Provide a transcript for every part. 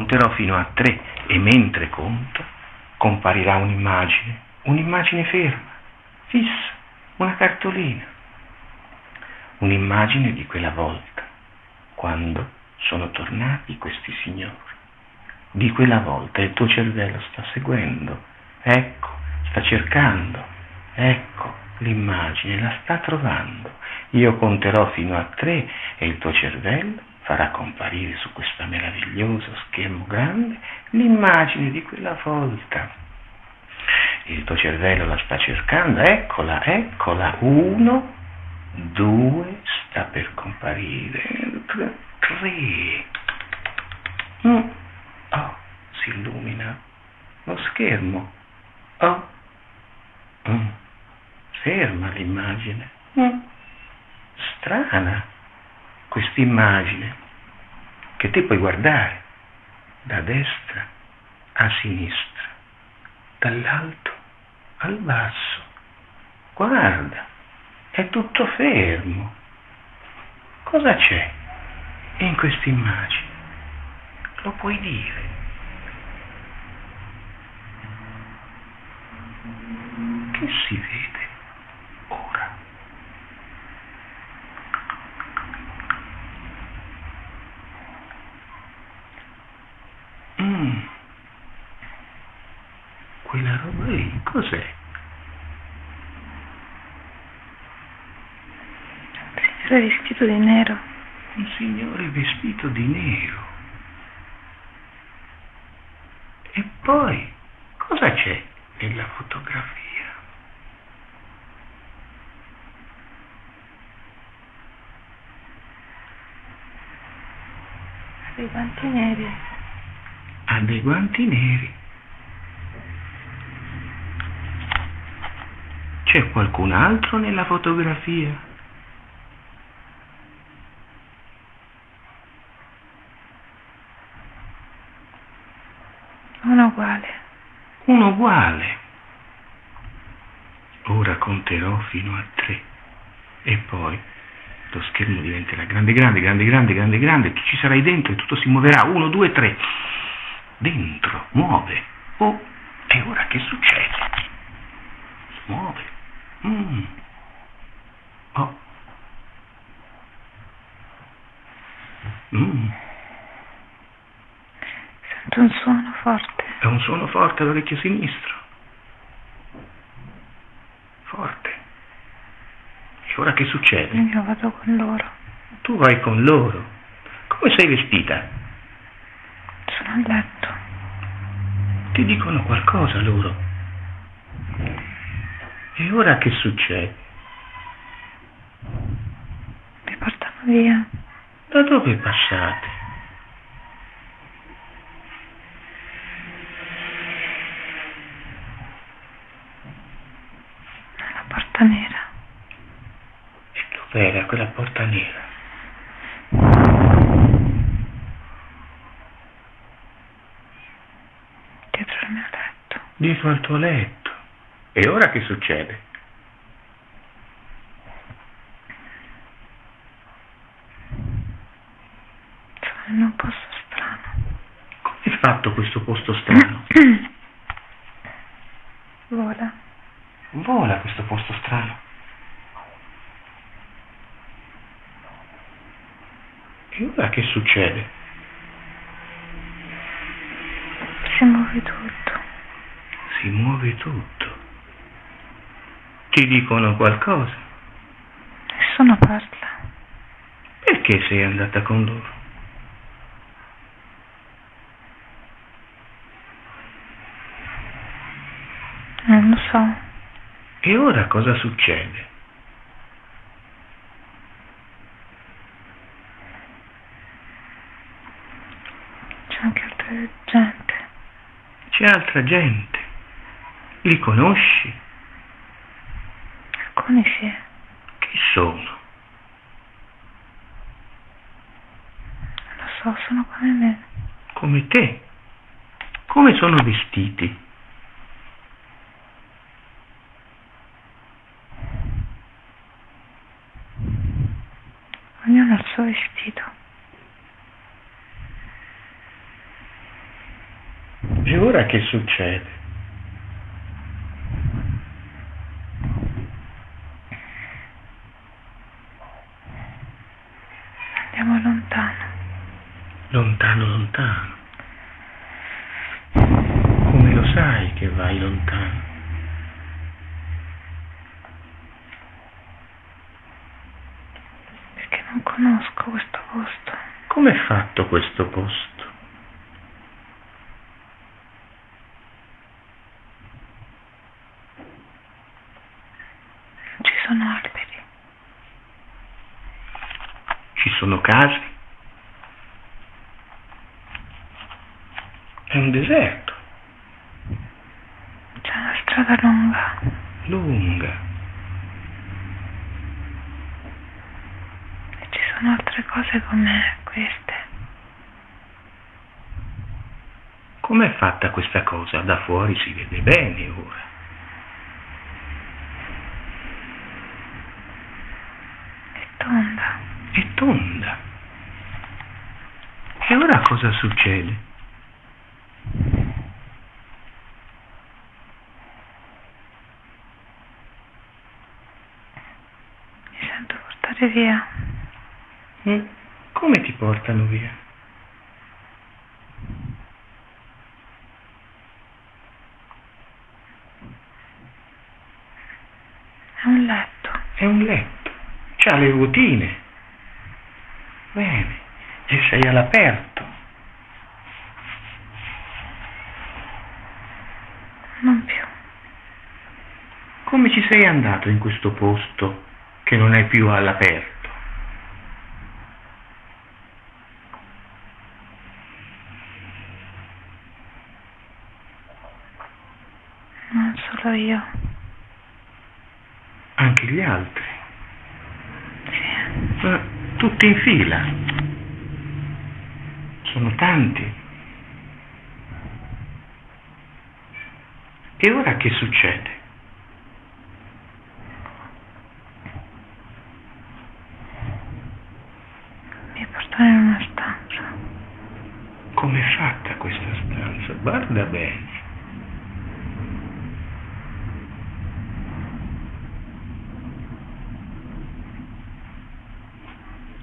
conterò fino a 3 e mentre conto comparirà un'immagine ferma, fissa, una cartolina, un'immagine di quella volta, quando sono tornati questi signori. Di quella volta il tuo cervello sta seguendo, ecco, sta cercando, ecco, l'immagine la sta trovando. Io conterò fino a 3 e il tuo cervello farà comparire su questo meraviglioso schermo grande l'immagine di quella volta. Il tuo cervello la sta cercando, eccola, 1, 2, sta per comparire, 3. Oh, si illumina lo schermo. Oh, ferma l'immagine. Strana quest'immagine che te puoi guardare da destra a sinistra, dall'alto al basso. Guarda, è tutto fermo. Cosa c'è in quest'immagine? Lo puoi dire? Che si vede ora? Quella roba lì, cos'è? Un signore vestito di nero. Un signore vestito di nero. E poi, cosa c'è nella fotografia? Ha dei guanti neri. Ha dei guanti neri. C'è qualcun altro nella fotografia? Uno uguale. Uno uguale. Ora conterò fino a 3 e poi lo schermo diventerà grande, tu ci sarai dentro e tutto si muoverà. 1, 2, 3. Dentro, muove. Oh, e ora che succede? Muove. Oh. Sento un suono forte. È un suono forte all'orecchio sinistro. Forte. E ora che succede? Io vado con loro. Tu vai con loro. Come sei vestita? Sono a letto. Ti dicono qualcosa loro? E ora che succede? Mi portano via. Da dove passate? Nella porta nera. E dov'era quella porta nera? Dietro il mio letto. Dietro al tuo letto. E ora che succede? Sono in un posto strano. Come è fatto questo posto strano? Vola. Vola questo posto strano. E ora che succede? Si muove tutto. Si muove tutto. Ti dicono qualcosa? Nessuno parla. Perché sei andata con loro? Non lo so. E ora cosa succede? C'è anche altra gente. C'è altra gente. Li conosci? Alcuni sì. Chi sono? Non lo so, sono come me. Come te. Come sono vestiti? Ognuno ha il suo vestito. ora che succede? Andiamo lontano. Lontano, lontano. Come lo sai che vai lontano? Perché non conosco questo posto. Com'è fatto questo posto? Non ci sono alberi. Ci sono case? È un deserto. C'è una strada lunga. Lunga. E ci sono altre cose come queste. Com'è fatta questa cosa? Da fuori si vede bene ora. È tonda. È tonda. E ora cosa succede? Mi sento portare via. Come ti portano via? È un letto. È un letto. C'ha le ruotine. Bene. E sei all'aperto. Non più. Come ci sei andato in questo posto che non è più all'aperto? Non solo io. Anche gli altri. Sì. Tutti in fila. Sono tanti. E ora che succede? Mi portano in una stanza. Com'è fatta questa stanza? Guarda bene.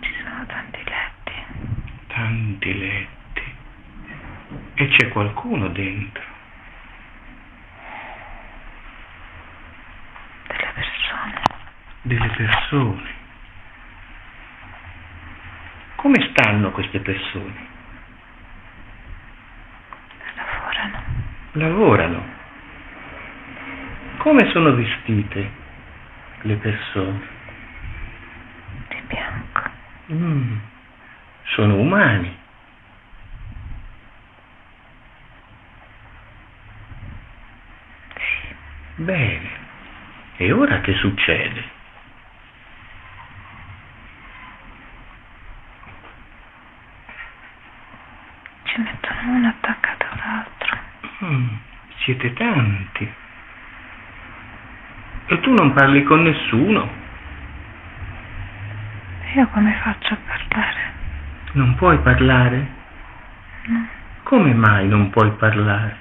Ci sono tanti letti. Tanti letti. E c'è qualcuno dentro. Delle persone. Delle persone. Come stanno queste persone? Lavorano. Lavorano. Come sono vestite le persone? Di bianco. Sono umani. Sì. Bene. E ora che succede? Ci mettono uno attaccato all'altro. Siete tanti. E tu non parli con nessuno? Io come faccio a parlare? Non puoi parlare? No. Come mai non puoi parlare?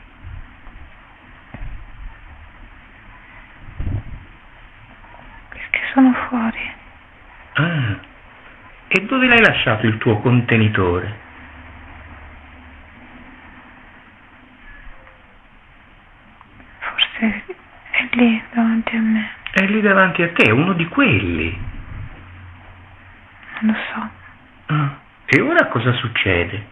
Perché sono fuori. Ah, e dove l'hai lasciato il tuo contenitore? Forse è lì davanti a me. È lì davanti a te, uno di quelli. Non lo so. Ah, e ora cosa succede?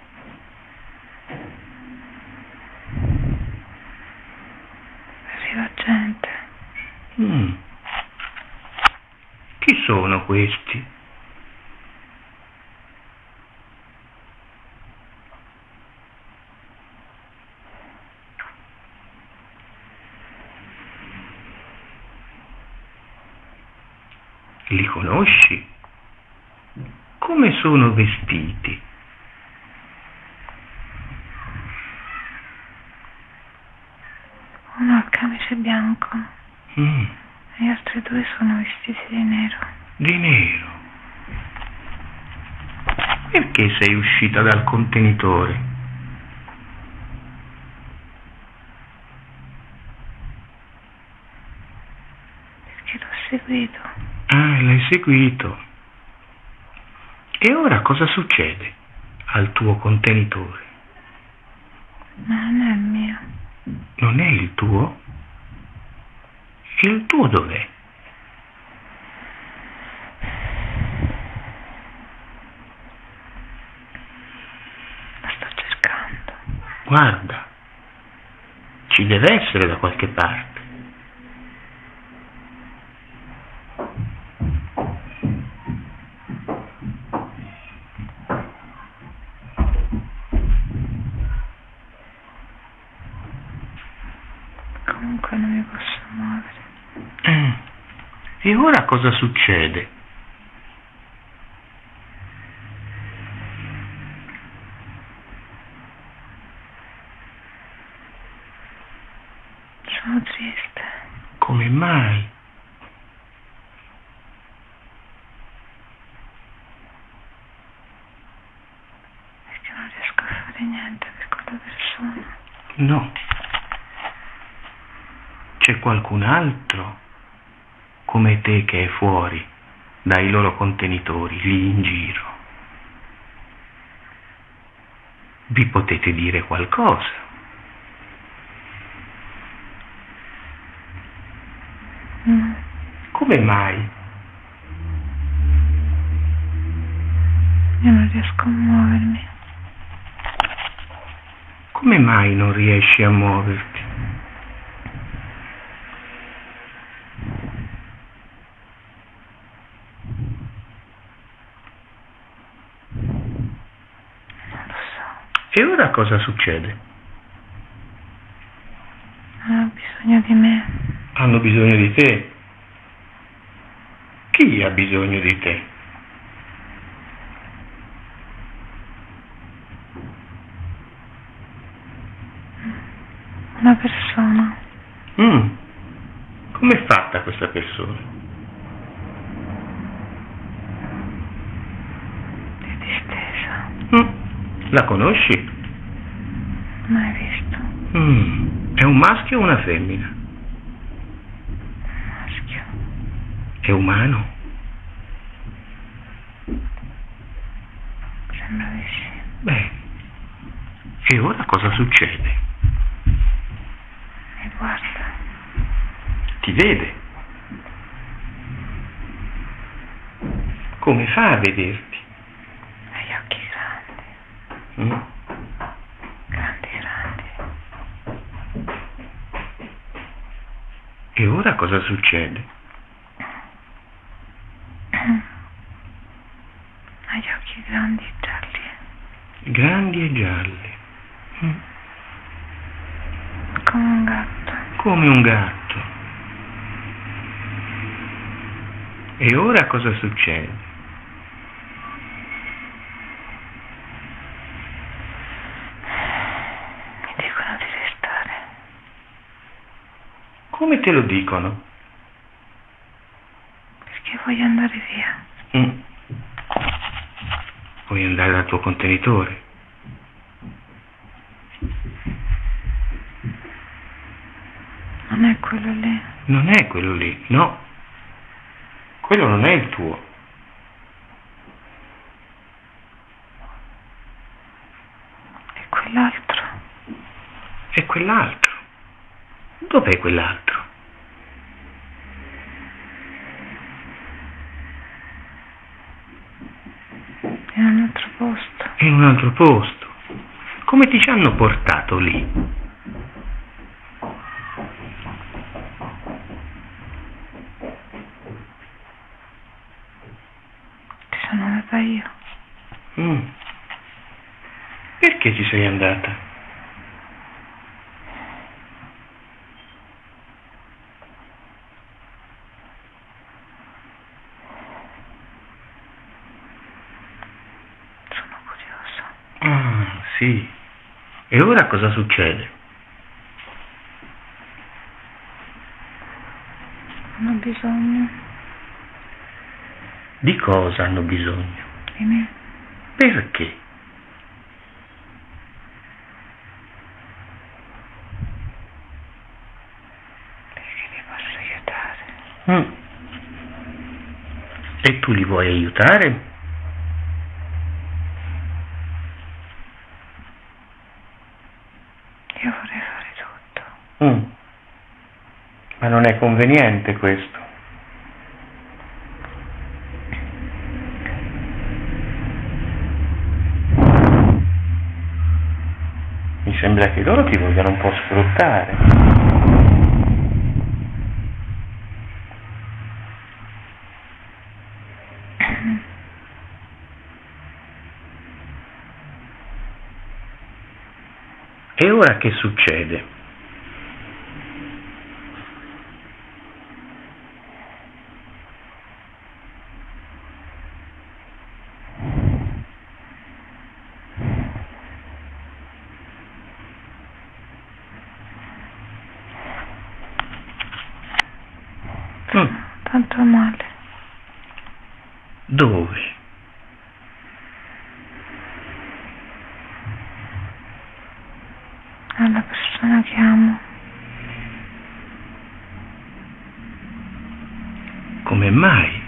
Arriva gente. Chi sono questi? Li conosci? Come sono vestiti? Uno ha il camice bianco e gli altri due sono vestiti di nero. Di nero. Perché sei uscita dal contenitore? seguito. Ah, l'hai seguito. E ora cosa succede al tuo contenitore? Ma non è il mio. Non è il tuo? Il tuo dov'è? Lo sto cercando. Guarda, ci deve essere da qualche parte. Comunque non mi posso muovere. E ora cosa succede? Sono triste. Come mai? Perché non riesco a fare niente per quella persona. No. C'è qualcun altro come te che è fuori dai loro contenitori, lì in giro. Vi potete dire qualcosa. No. Come mai? Io non riesco a muovermi. Come mai non riesci a muoverti? Non lo so. E ora cosa succede? Hanno bisogno di me. Hanno bisogno di te. Chi ha bisogno di te? Una persona. Com'è fatta questa persona? È distesa. La conosci? Mai visto. È un maschio o una femmina? Maschio. È umano? Sembra di sì. Beh, e ora cosa succede? Mi guarda. Ti vede? Come fa a vederti? Ha gli occhi grandi. Grandi, grandi. E ora cosa succede? Ha gli occhi grandi e gialli. Grandi e gialli. Come un gatto. Come un gatto. E ora cosa succede? Mi dicono di restare. Come te lo dicono? Perché voglio andare via. Vuoi andare dal tuo contenitore? Non è quello lì. Non è quello lì, no. Quello non è il tuo. È quell'altro. È quell'altro. Dov'è quell'altro? È in un altro posto. È in un altro posto. Come ti ci hanno portato lì? Ci sono andata io. Perché ci sei andata? Sono curiosa. Ah, sì. E ora cosa succede? Hanno bisogno Di cosa hanno bisogno? di me. Perché? Perché li posso aiutare. E tu li vuoi aiutare? Io vorrei fare tutto. Ma non è conveniente questo. Mi sembra che loro ti vogliano un po' sfruttare. E ora che succede? Tanto male. Dove? Alla persona che amo. Come mai?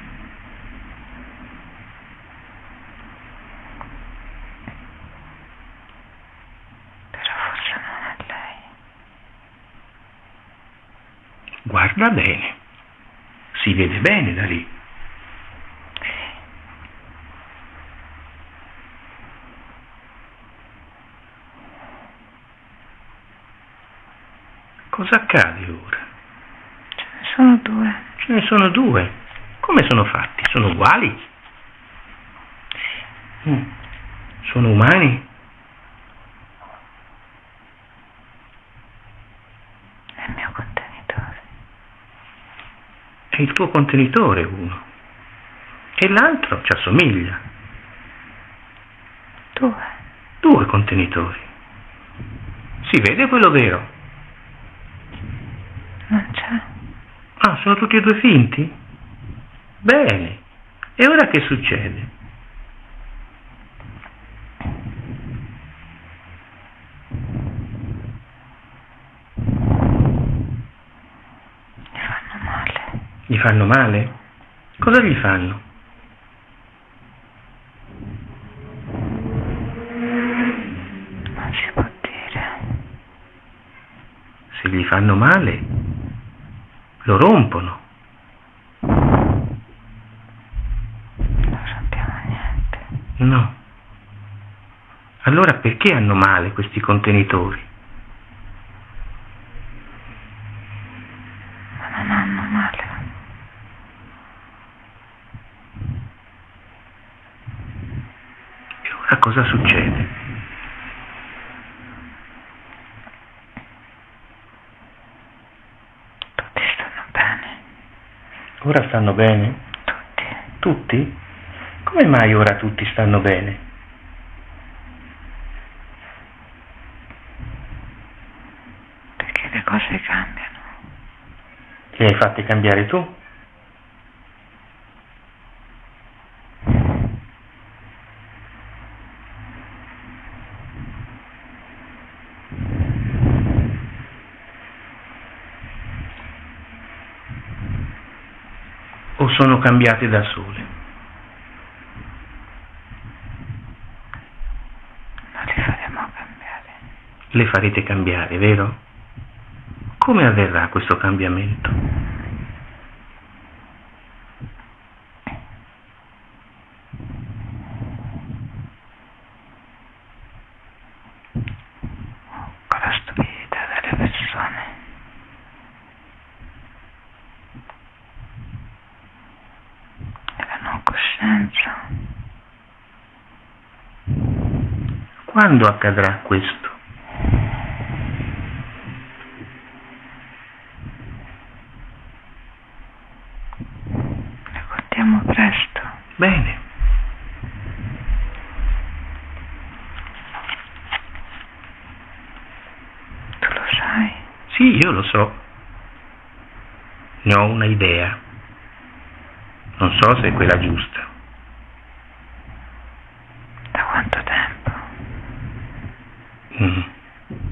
Però forse non è lei. Guarda bene. Si vede bene da lì. Cosa accade ora? Ce ne sono due. Ce ne sono due. Come sono fatti? Sono uguali? Sono umani? È il mio contenitore. È il tuo contenitore uno. E l'altro ci assomiglia. Due contenitori. Si vede quello vero? Non c'è. Ah, sono tutti e due finti? Bene. E ora che succede? Mi fanno male. Gli fanno male? Cosa gli fanno? Non si può dire. Se gli fanno male, lo rompono. Non sappiamo niente. No. Allora perché hanno male questi contenitori? Ma non hanno male. E ora cosa succede? Tutti stanno bene. Ora stanno bene? Tutti. Tutti? Come mai ora tutti stanno bene? Perché le cose cambiano. Li hai fatti cambiare tu? O sono cambiate da sole? Non li faremo cambiare. Le farete cambiare, vero? Come avverrà questo cambiamento? Con la stupidità delle persone. E la non coscienza. Quando accadrà questo? Le contiamo presto. Bene. Tu lo sai. Sì, io lo so. Ne ho una idea. Non so se è quella giusta. Da quanto tempo?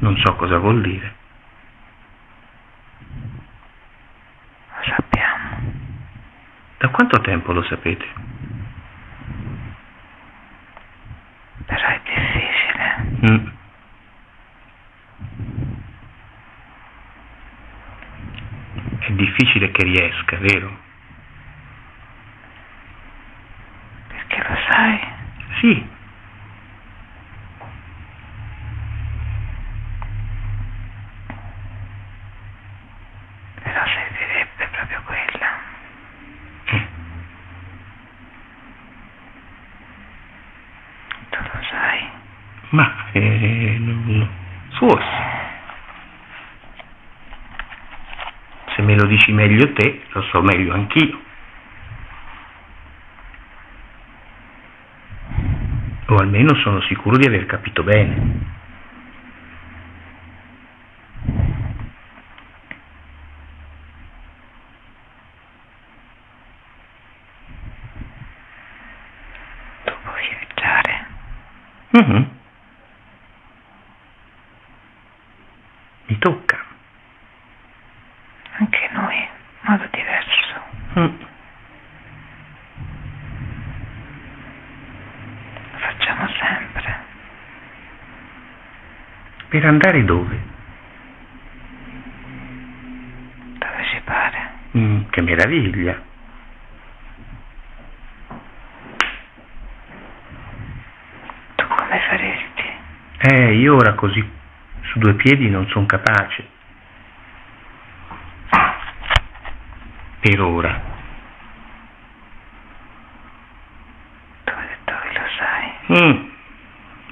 Non so cosa vuol dire. Lo sappiamo. Da quanto tempo lo sapete? Però è difficile. È difficile che riesca, vero? Perché lo sai? Sì. Però servirebbe proprio quella. Tu lo sai? Ma, forse. Se me lo dici meglio te, lo so meglio anch'io. O almeno sono sicuro di aver capito bene. Tu puoi viaggiare. Mi tocca. Anche noi, in modo diverso. Lo facciamo sempre. Per andare dove? Dove ci pare. Che meraviglia. Tu come faresti? Io ora così su due piedi non sono capace. Per ora. Dove lo sai?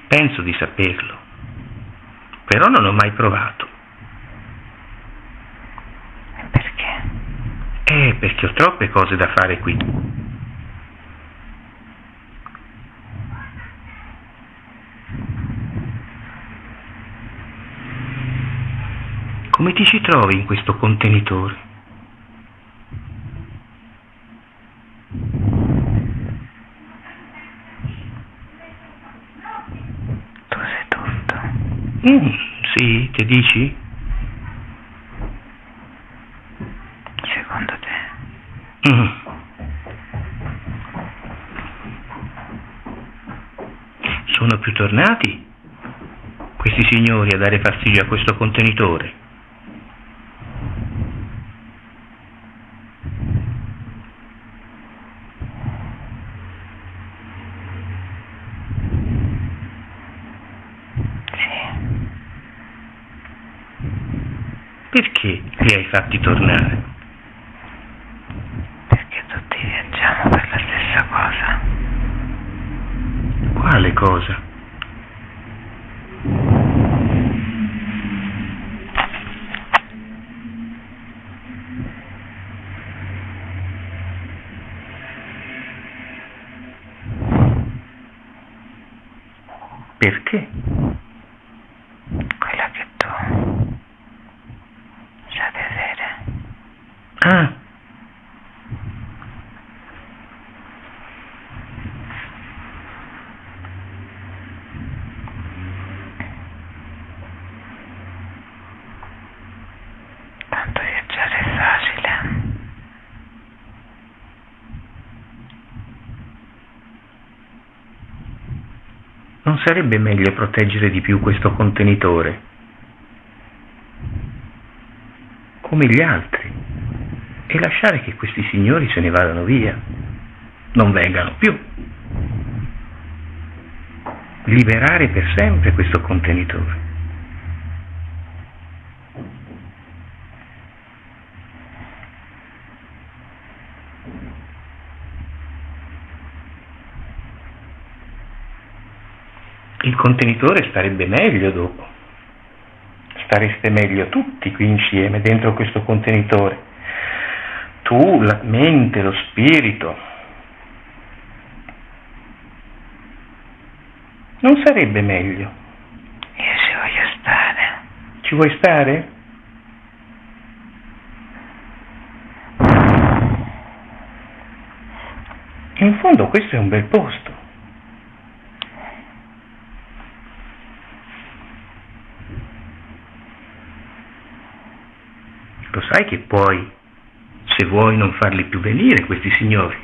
Penso di saperlo. Però non ho mai provato. E perché? Perché ho troppe cose da fare qui. Come ti ci trovi in questo contenitore? Tu sei tutto. Sì, che dici? Secondo te? Sono più tornati questi signori a dare fastidio a questo contenitore? Perché li hai fatti tornare? Perché tutti viaggiamo per la stessa cosa. Quale cosa? Perché? Quella che tu sai vedere. Ah. Tanto viaggiare è facile. Non sarebbe meglio proteggere di più questo contenitore? Come gli altri. E lasciare che questi signori se ne vadano via. Non vengano più. Liberare per sempre questo contenitore. Il contenitore starebbe meglio dopo. Stareste meglio tutti qui insieme dentro questo contenitore. Tu, la mente, lo spirito. Non sarebbe meglio? Io ci voglio stare. Ci vuoi stare? In fondo questo è un bel posto. Lo sai che puoi se vuoi non farli più venire questi signori.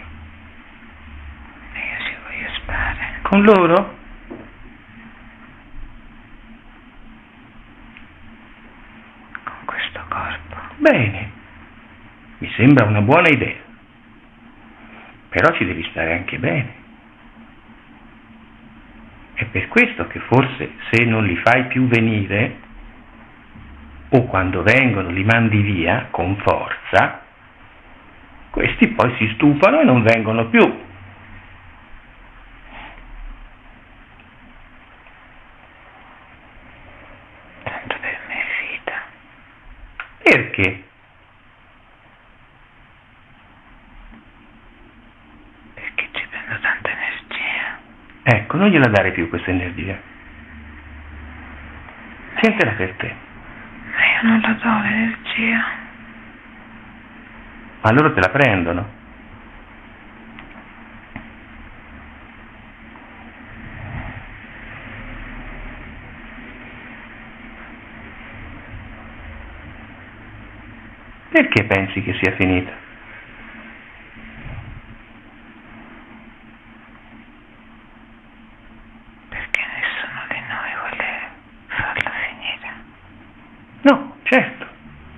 Io ci voglio stare. Con loro? Con questo corpo. Bene, mi sembra una buona idea. Però ci devi stare anche bene. È per questo che forse se non li fai più venire, o quando vengono li mandi via con forza, questi poi si stufano e non vengono più. Tanto per me è vita. Perché? Perché ci prendo tanta energia. Ecco, non gliela dare più questa energia. Tientela per te. Ma io non la do l'energia. Ma loro te la prendono. Perché pensi che sia finita? Perché nessuno di noi vuole farla finire. No, certo,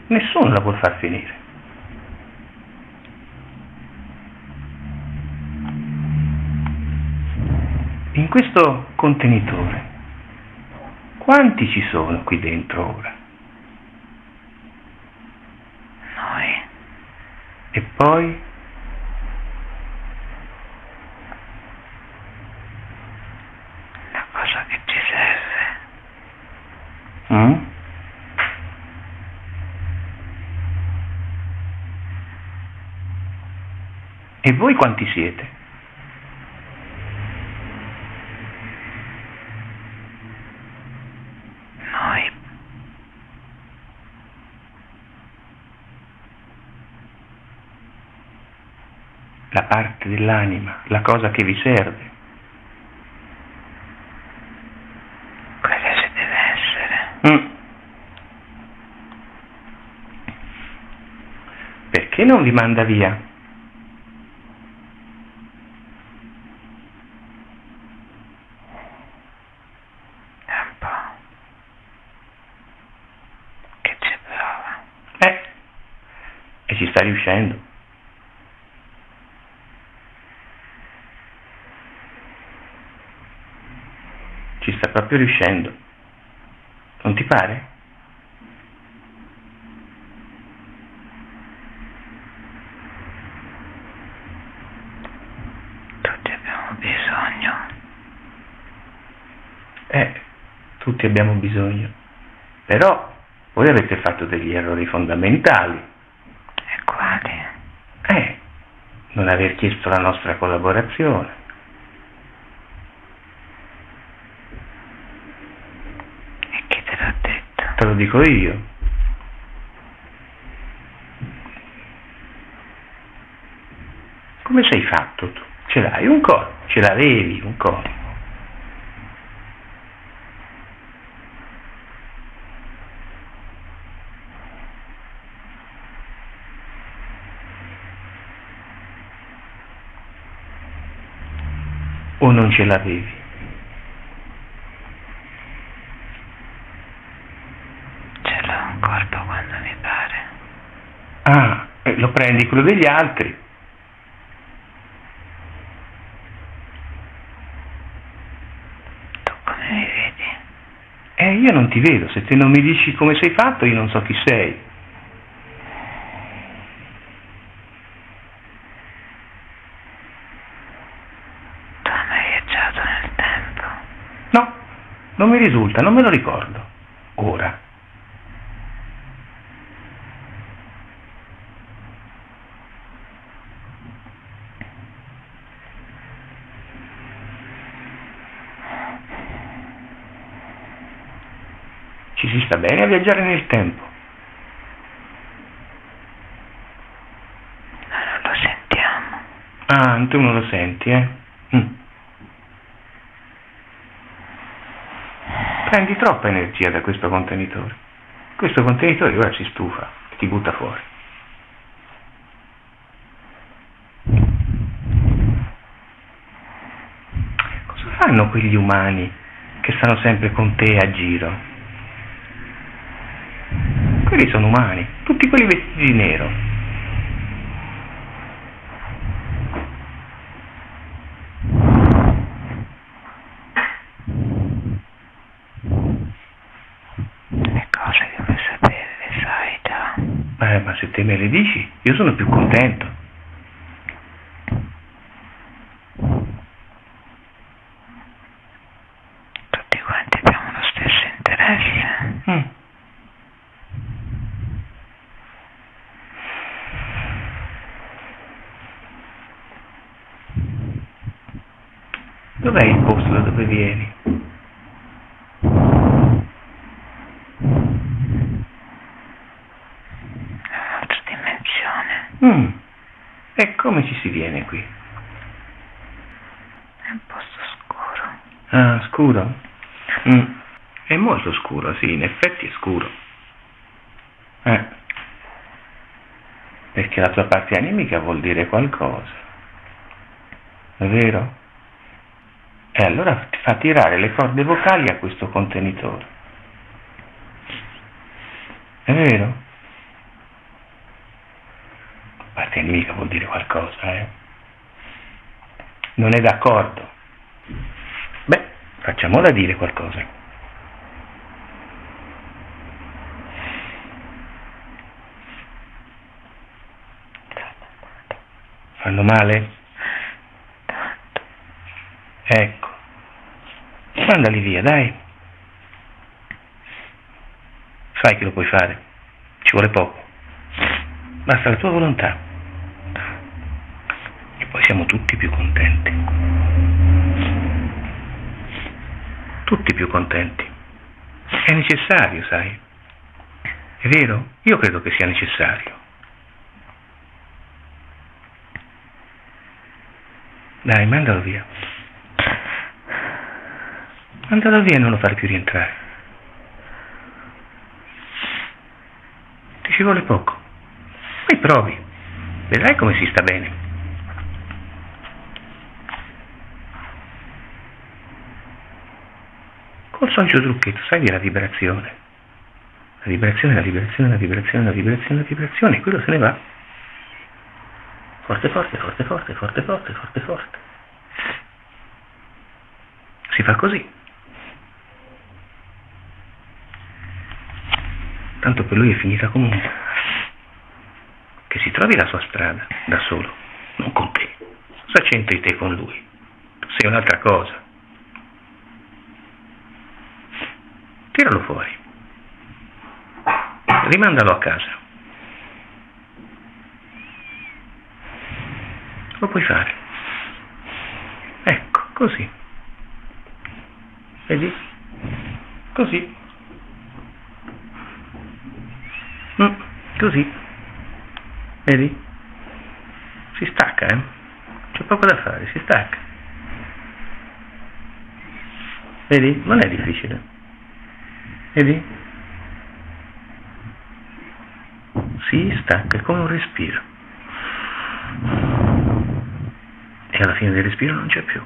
nessuno la vuol far finire. In questo contenitore, quanti ci sono qui dentro ora? Noi. E poi? La cosa che ci serve. Mm? E voi quanti siete? Noi. La parte dell'anima, la cosa che vi serve. Quella ci deve essere. Perché non vi manda via? È un po' che ci prova. E ci sta riuscendo. Ci sta proprio riuscendo. Non ti pare? Tutti abbiamo bisogno. Tutti abbiamo bisogno. Però voi avete fatto degli errori fondamentali. E quali? Non aver chiesto la nostra collaborazione. E chi te l'ha detto? Te lo dico io. Come sei fatto tu? Ce l'hai un corpo, ce l'avevi un corpo. O non ce l'avevi? Ce l'ho un corpo quando mi pare. Lo prendi quello degli altri. Tu come mi vedi? Io non ti vedo, se te non mi dici come sei fatto io non so chi sei. Tu hai mai viaggiato nel tempo? No, non mi risulta, non me lo ricordo. Ora. Ci si sta bene a viaggiare nel tempo. Noi non lo sentiamo. Tu non lo senti, eh? Prendi troppa energia da questo contenitore. Questo contenitore ora si stufa e ti butta fuori. fanno quegli umani che stanno sempre con te a giro? Quelli sono umani, tutti quelli vestiti di nero. Le cose che vuoi sapere le sai già. Ma se te me le dici, io sono più contento. Tutti quanti abbiamo lo stesso interesse. Dov'è il posto da dove vieni? Un'altra dimensione. E come ci si viene qui? È un posto scuro. Ah, scuro? È molto scuro, sì, in effetti è scuro. Perché la tua parte animica vuol dire qualcosa. È vero? E allora ti fa tirare le corde vocali a questo contenitore. È vero? Parte animica vuol dire qualcosa, Non è d'accordo? Beh, facciamola dire qualcosa. Fanno male? Ecco. Mandali via, dai. Sai che lo puoi fare. Ci vuole poco. Basta la tua volontà. E poi siamo tutti più contenti. Tutti più contenti. È necessario, sai. È vero? Io credo che sia necessario. Dai, mandalo via. Mandalo via e non lo fare più rientrare. Ti ci vuole poco. Poi provi. Vedrai come si sta bene. Col solito trucchetto, sai, di la vibrazione. La vibrazione, la vibrazione, la vibrazione, la vibrazione, la vibrazione, e quello se ne va. Forte, forte, forte, forte, forte, forte, forte, forte. Si fa così. Tanto per lui è finita comunque. Che si trovi la sua strada, da solo, non con te. Cosa c'entri te con lui? Tu sei un'altra cosa. Tiralo fuori. Rimandalo a casa. Lo puoi fare. Ecco, così. Vedi? Così. Così. Vedi? Si stacca, C'è poco da fare, si stacca. Vedi? Non è difficile. Vedi? Si stacca, è come un respiro. E alla fine del respiro non c'è più.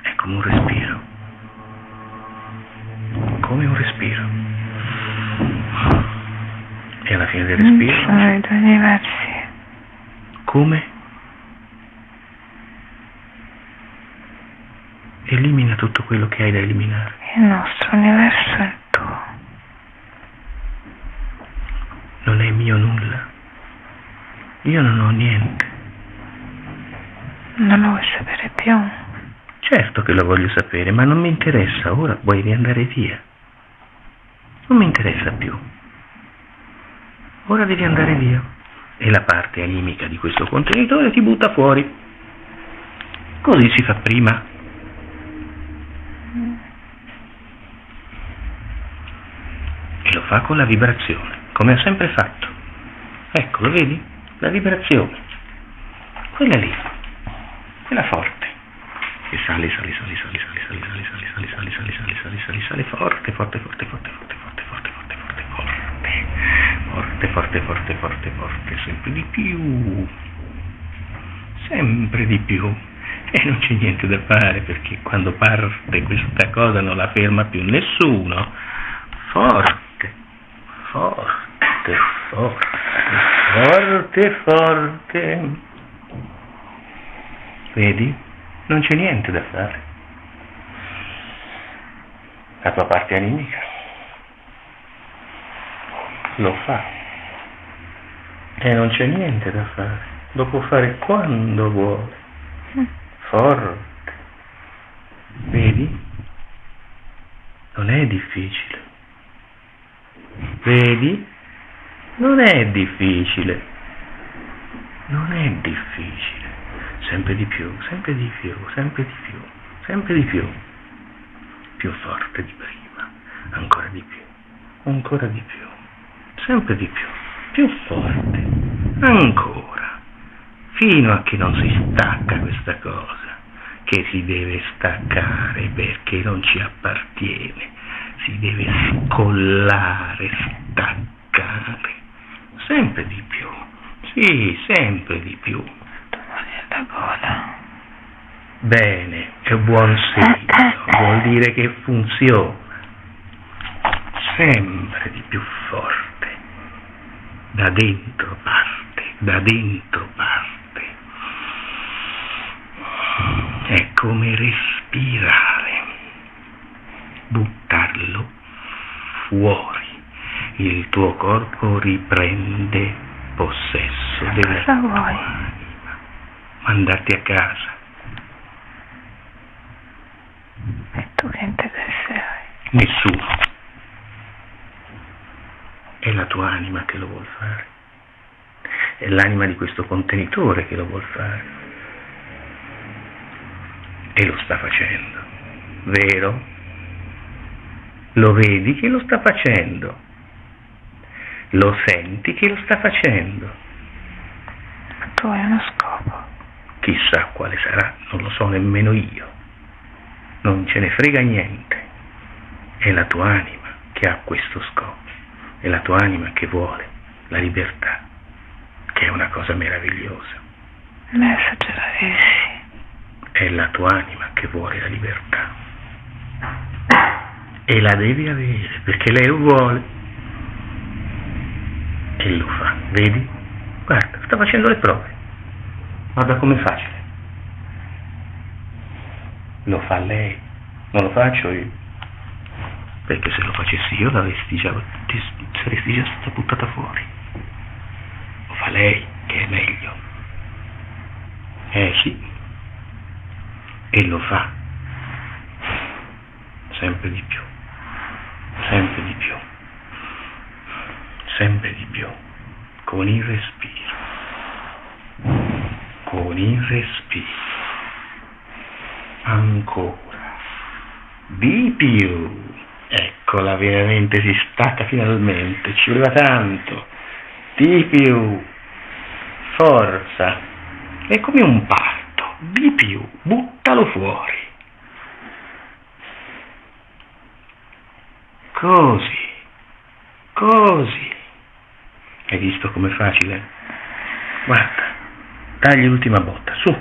È come un respiro. Come un respiro. E alla fine del respiro sono i due diversi. Come? Elimina tutto quello che hai da eliminare. Il nostro universo è il tuo. Non è mio nulla. Io non ho niente. Non lo vuoi sapere più? Certo che lo voglio sapere, ma non mi interessa. Ora vuoi riandare via. Non mi interessa più. Ora devi andare via. E la parte animica di questo contenitore ti butta fuori. Così si fa prima. E lo fa con la vibrazione, come ha sempre fatto. Ecco, lo vedi? La vibrazione. Quella lì. Quella forte. E sale, sale, sale, sale, sale, sale, sale, sale, sale, sale, sale, sale, sale, sale, sale, forte, forte, forte, forte, forte, forte, forte, forte, forte, forte, forte, forte, forte, forte, sempre di più, E non c'è niente da fare, perché quando parte questa cosa non la ferma più nessuno. Forte, forte, forte, forte, forte. Vedi? Non c'è niente da fare. La tua parte animica lo fa. E non c'è niente da fare. Lo può fare quando vuole. Forte. Vedi? Non è difficile. Vedi? Non è difficile. Non è difficile. Sempre di più, sempre di più, sempre di più, sempre di più. Più forte di prima. Ancora di più. Ancora di più. Sempre di più. Più forte. Ancora. Fino a che non si stacca questa cosa, che si deve staccare perché non ci appartiene, si deve scollare, staccare, sempre di più, sì, sempre di più. La gola. Bene, è buon segno, vuol dire che funziona, sempre di più forte, da dentro parte, da dentro parte. È come respirare, buttarlo fuori. Il tuo corpo riprende possesso della tua anima. Mandarti a casa. E tu che interesse hai? Nessuno. È la tua anima che lo vuol fare. È l'anima di questo contenitore che lo vuol fare. E lo sta facendo, vero? Lo vedi che lo sta facendo? Lo senti che lo sta facendo? Ma tu hai uno scopo. Chissà quale sarà, non lo so nemmeno io. Non ce ne frega niente. È la tua anima che ha questo scopo. È la tua anima che vuole la libertà, che è una cosa meravigliosa. Adesso ce l'avessi. È la tua anima che vuole la libertà e la devi avere perché lei lo vuole e lo fa, vedi? Guarda, sta facendo le prove, guarda com'è facile, lo fa lei, non lo faccio io, perché se lo facessi io saresti già stata buttata fuori. Lo fa lei, che è meglio, sì. E lo fa sempre di più, sempre di più, sempre di più, con il respiro, con il respiro, ancora, di più, eccola, veramente si stacca finalmente, ci voleva tanto, di più, forza, è come un parto. Di più, buttalo fuori. Così, così. Hai visto com'è facile? Guarda, dagli l'ultima botta, su.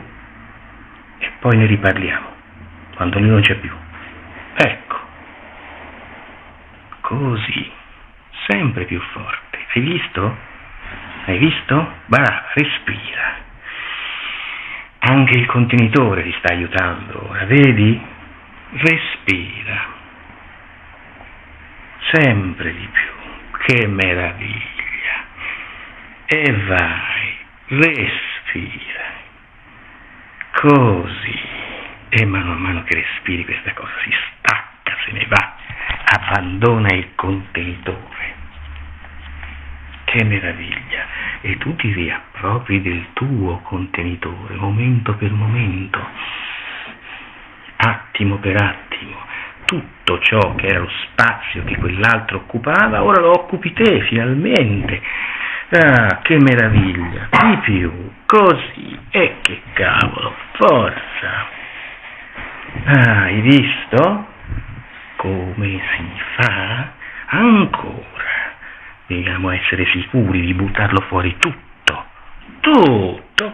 E poi ne riparliamo, quando lui non c'è più. Ecco. Così, sempre più forte. Hai visto? Hai visto? Brava, respira. Anche il contenitore ti sta aiutando ora, vedi? Respira. Sempre di più. Che meraviglia. E vai, respira. Così. E mano a mano che respiri questa cosa si stacca, se ne va, abbandona il contenitore. Che meraviglia. E tu ti riappropri del tuo contenitore, momento per momento, attimo per attimo. Tutto ciò che era lo spazio che quell'altro occupava, ora lo occupi te, finalmente. Ah, che meraviglia. Di più, così, e che cavolo, forza. Ah, hai visto come si fa? Ancora. Dobbiamo essere sicuri di buttarlo fuori tutto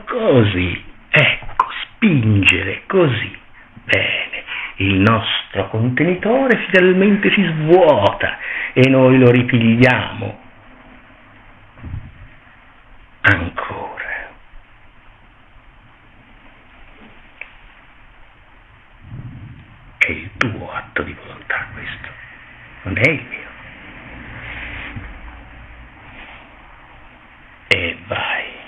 così, ecco, spingere così. Bene, il nostro contenitore finalmente si svuota e noi lo ripigliamo. Ancora. È il tuo atto di volontà questo, non è il mio. E vai.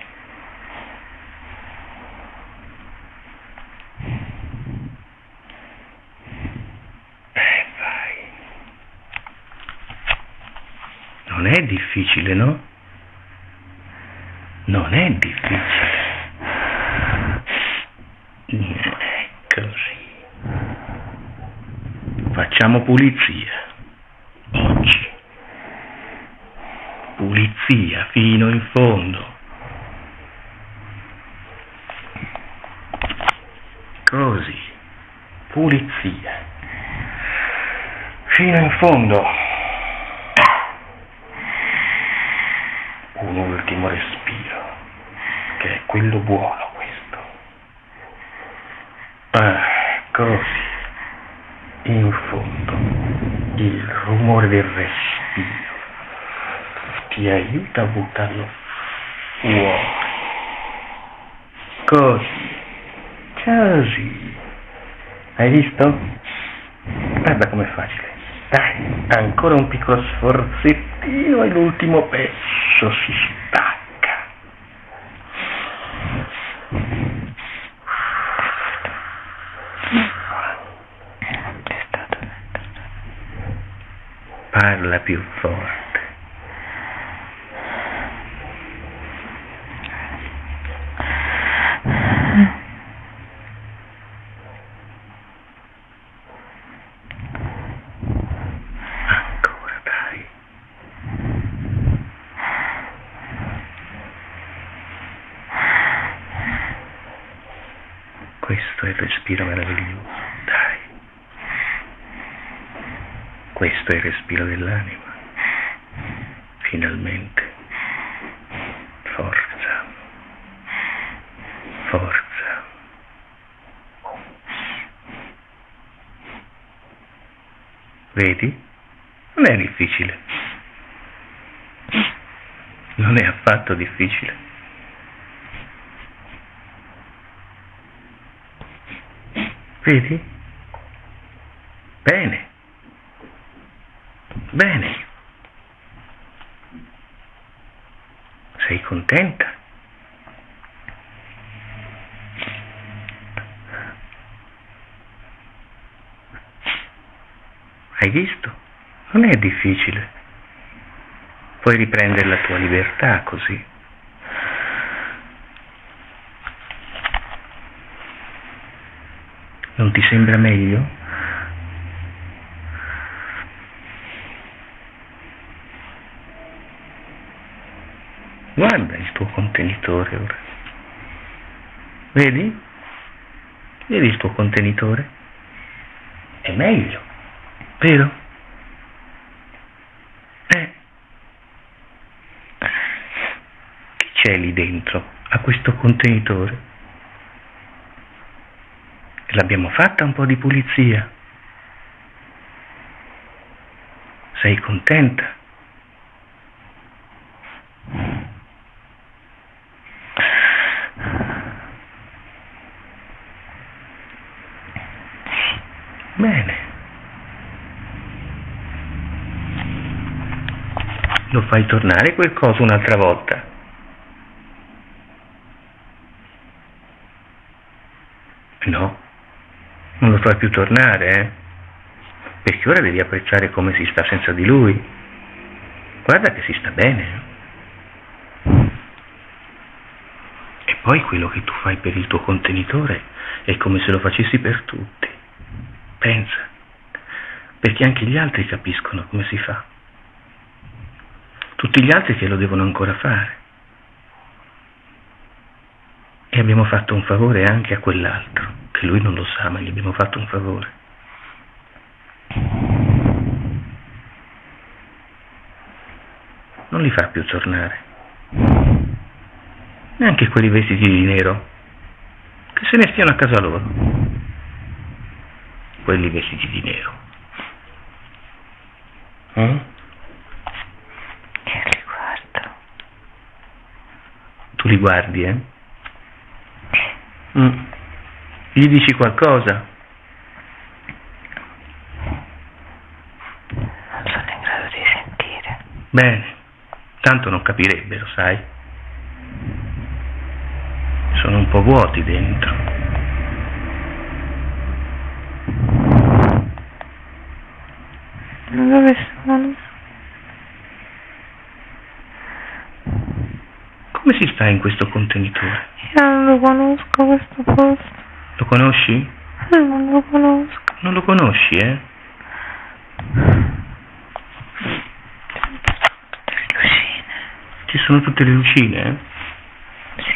Vai. Non è difficile, no? Non è difficile. È così. Facciamo pulizia. Oggi. Pulizia fino in fondo. Così. Pulizia. Fino in fondo. Un ultimo respiro, che è quello buono questo. Così. In fondo. Il rumore del respiro ti aiuta a buttarlo fuori. Così. Così. Hai visto? Guarda com'è facile. Dai, ancora un piccolo sforzettino e l'ultimo pezzo si stacca. Parla più forte. Questo è il respiro meraviglioso, dai. Questo è il respiro dell'anima. Finalmente. Forza. Forza. Vedi? Non è difficile. Non è affatto difficile. Vedi? Bene. Bene. Sei contenta? Hai visto? Non è difficile. Puoi riprendere la tua libertà così. Non ti sembra meglio? Guarda il tuo contenitore ora. Vedi? Vedi il tuo contenitore? È meglio, vero? Che c'è lì dentro a questo contenitore? L'abbiamo fatta un po' di pulizia. Sei contenta? Bene. Lo fai tornare quel coso un'altra volta? No. Non lo fai più tornare, Perché ora devi apprezzare come si sta senza di lui. Guarda che si sta bene. E poi quello che tu fai per il tuo contenitore è come se lo facessi per tutti. Pensa, perché anche gli altri capiscono come si fa. Tutti gli altri che lo devono ancora fare. E abbiamo fatto un favore anche a quell'altro, che lui non lo sa, ma gli abbiamo fatto un favore. Non li fa più tornare. Neanche quelli vestiti di nero. Che se ne stiano a casa loro, quelli vestiti di nero. Io li guardo. Tu li guardi, eh? Gli dici qualcosa? Non sono in grado di sentire. Bene, tanto non capirebbero, sai? Sono un po' vuoti dentro. Dove sono? Come si sta in questo contenitore? Io non lo conosco questo posto. Lo conosci? Non lo conosco. Non lo conosci, eh? Tutte le lucine. Ci sono tutte le lucine, eh? Sì.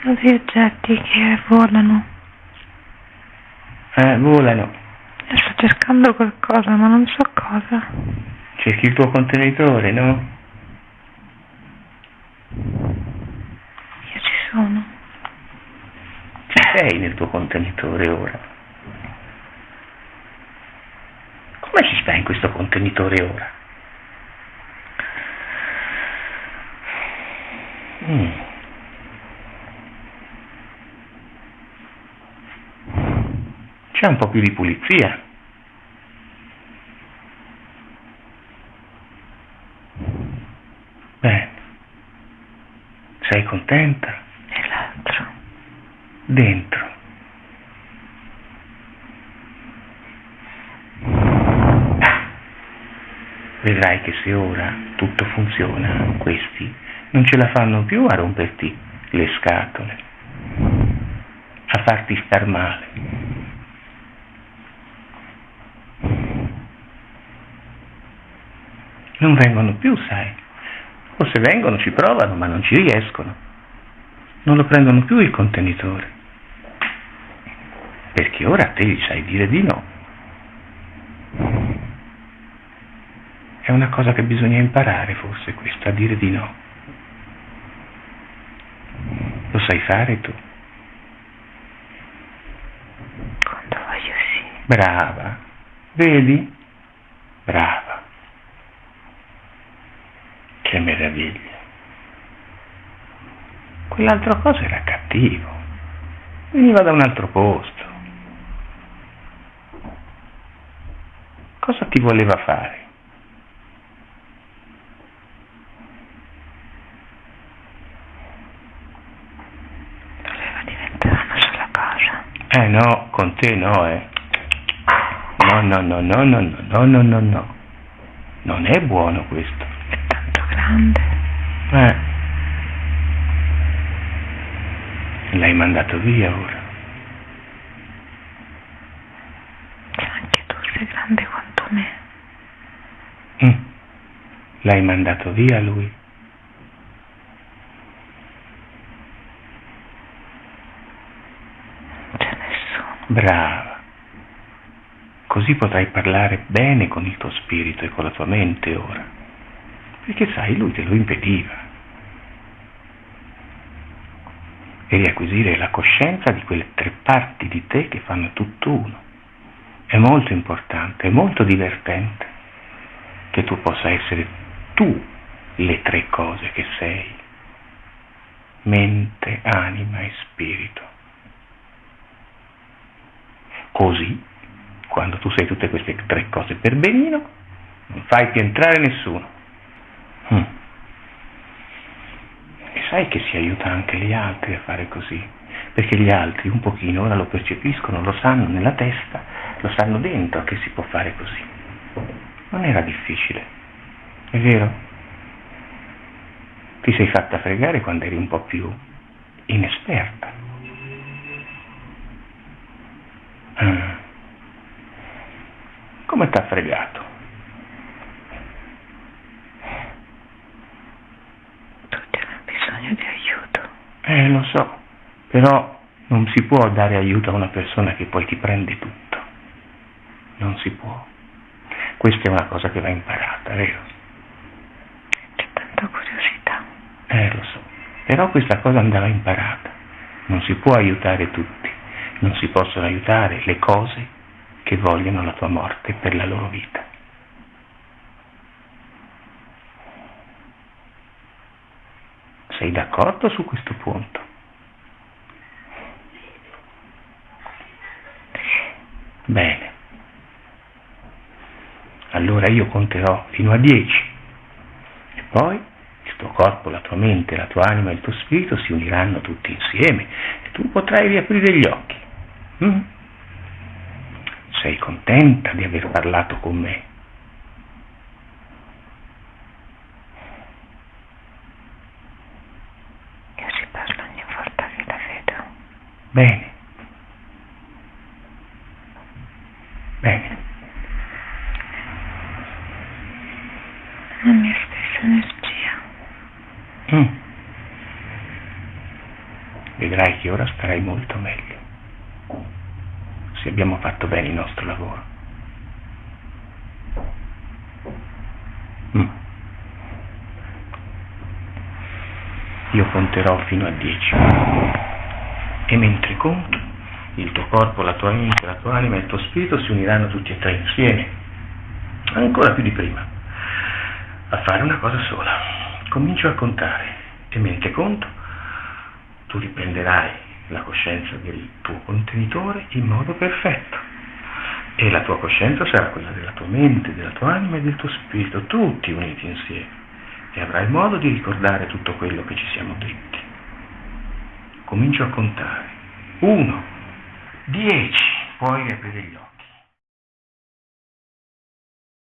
Sono dei oggetti che volano. Volano. Io sto cercando qualcosa, ma non so cosa. Cerchi il tuo contenitore, no? Io ci sono. Ci sei nel tuo contenitore ora? Come ci stai in questo contenitore ora? C'è un po' più di pulizia. Bene. Sei contenta? E l'altro? Dentro. Vedrai che se ora tutto funziona, questi non ce la fanno più a romperti le scatole, a farti star male. Non vengono più, sai. O se vengono ci provano, ma non ci riescono. Non lo prendono più il contenitore. Perché ora te gli sai dire di no. È una cosa che bisogna imparare, forse, questo, a dire di no. Lo sai fare tu? Quando voglio sì. Brava. Vedi? Brava. Che meraviglia. Quell'altro coso era cattivo. Veniva da un altro posto. Cosa ti voleva fare? Voleva diventare una sola cosa. No, con te no, eh. No. Non è buono questo. È tanto grande. L'hai mandato via ora. Anche tu sei grande quanto me. L'hai mandato via lui. Non c'è nessuno. Brava. Così potrai parlare bene con il tuo spirito e con la tua mente ora. Perché sai, lui te lo impediva. E riacquisire la coscienza di quelle 3 parti di te che fanno tutt'uno. È molto importante, è molto divertente che tu possa essere tu le 3 cose che sei. Mente, anima e spirito. Così, quando tu sei tutte queste 3 cose per benino, non fai più entrare nessuno. E sai che si aiuta anche gli altri a fare così, perché gli altri un pochino ora lo percepiscono, lo sanno nella testa, lo sanno dentro che si può fare così. Non era difficile, è vero? Ti sei fatta fregare quando eri un po' più inesperta. Come t'ha fregato? Tutti hanno bisogno di aiuto. Lo so, però non si può dare aiuto a una persona che poi ti prende tutto. Non si può. Questa è una cosa che va imparata, vero? C'è tanta curiosità Però questa cosa andava imparata. Non si può aiutare tutti, non si possono aiutare le cose che vogliono la tua morte per la loro vita. Sei d'accordo su questo punto? Bene. Allora io conterò fino a 10 e poi il tuo corpo, la tua mente, la tua anima e il tuo spirito si uniranno tutti insieme e tu potrai riaprire gli occhi. Sei contenta di aver parlato con me? Io ci parlo ogni volta che la vedo. Bene. Bene. La mia stessa energia. Vedrai che ora starai molto meglio, se abbiamo fatto bene il nostro lavoro. Io conterò fino a 10 e mentre conto, il tuo corpo, la tua mente, la tua anima e il tuo spirito si uniranno tutti e tre insieme, ancora più di prima, a fare una cosa sola. Comincio a contare e mentre conto tu riprenderai la coscienza del tuo contenitore in modo perfetto e la tua coscienza sarà quella della tua mente, della tua anima e del tuo spirito, tutti uniti insieme, e avrai modo di ricordare tutto quello che ci siamo detti. Comincio a contare. 1, 10, puoi riaprire gli occhi.